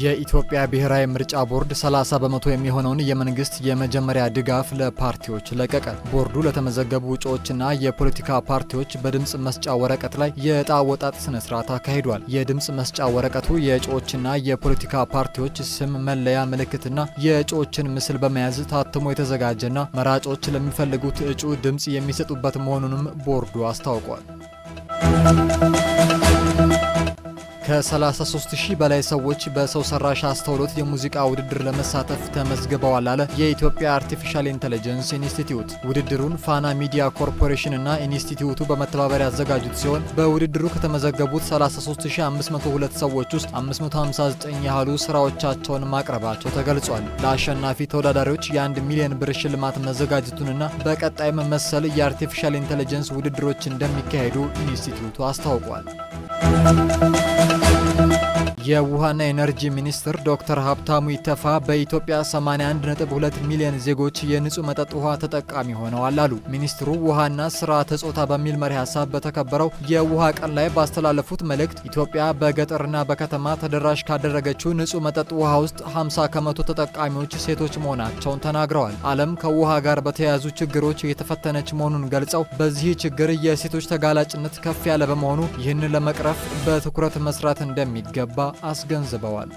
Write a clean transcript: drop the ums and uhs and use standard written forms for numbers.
የኢትዮጵያ ብሔራዊ ምርጫ ቦርድ 30 በመቶ የሚሆነውን የመንግስት የመጀመሪያ ድጋፍ ለፓርቲዎች ለቀቀ። ቦርዱ ለተመዘገቡ እጩዎችና የፖለቲካ ፓርቲዎች በድምጽ መስጫ ወረቀት ላይ የዕጣ አወጣጥ ስነ ስርዓት አካሂዷል። የድምጽ መስጫ ወረቀቱ የእጩዎችና የፖለቲካ ፓርቲዎች ስም፣ መለያ ምልክትና የእጩዎችን ምስል በመያዝ ታትሞ የተዘጋጀና መራጮች ለሚፈልጉት እጩ ድምጽ የሚሰጡበት መሆኑንም ቦርዱ አስታውቋል። ከ33,000 በላይ ሰዎች በሰው ሰራሽ አስተውሎት የሙዚቃ ውድድር ለመሳተፍ ተመዝግበዋል አለ የኢትዮጵያ አርቲፊሻል ኢንተለጀንስ ኢንስቲትዩት። ውድድሩን ፋና ሚዲያ ኮርፖሬሽን እና ኢንስቲትዩቱ በመተባበር ያዘጋጁት ሲሆን በውድድሩ ከተመዘገቡት 33,502 ሰዎች ውስጥ 559 ያህሉ ስራዎቻቸውን ማቅረባቸው ተገልጿል። ለአሸናፊ ተወዳዳሪዎች የ1 ሚሊዮን ብር ሽልማት መዘጋጀቱንና በቀጣይም መሰል የአርቲፊሻል ኢንተለጀንስ ውድድሮች እንደሚካሄዱ ኢንስቲትዩቱ አስታውቋል። የውሃና ኤነርጂ ሚኒስትር ዶክተር ሀብታሙ ኢተፋ በኢትዮጵያ 81.2 ሚሊዮን ዜጎች የንጹህ መጠጥ ውሃ ተጠቃሚ ሆነዋል አሉ። ሚኒስትሩ ውሃና ስርዓተ ጾታ በሚል መሪ ሀሳብ በተከበረው የውሃ ቀን ላይ ባስተላለፉት መልእክት ኢትዮጵያ በገጠርና በከተማ ተደራሽ ካደረገችው ንጹህ መጠጥ ውሃ ውስጥ 50 ከመቶ ተጠቃሚዎች ሴቶች መሆናቸውን ተናግረዋል። ዓለም ከውሃ ጋር በተያያዙ ችግሮች የተፈተነች መሆኑን ገልጸው በዚህ ችግር የሴቶች ተጋላጭነት ከፍ ያለ በመሆኑ ይህንን ለመቅረፍ በትኩረት መስራት እንደሚገባ አስገንዝበዋል።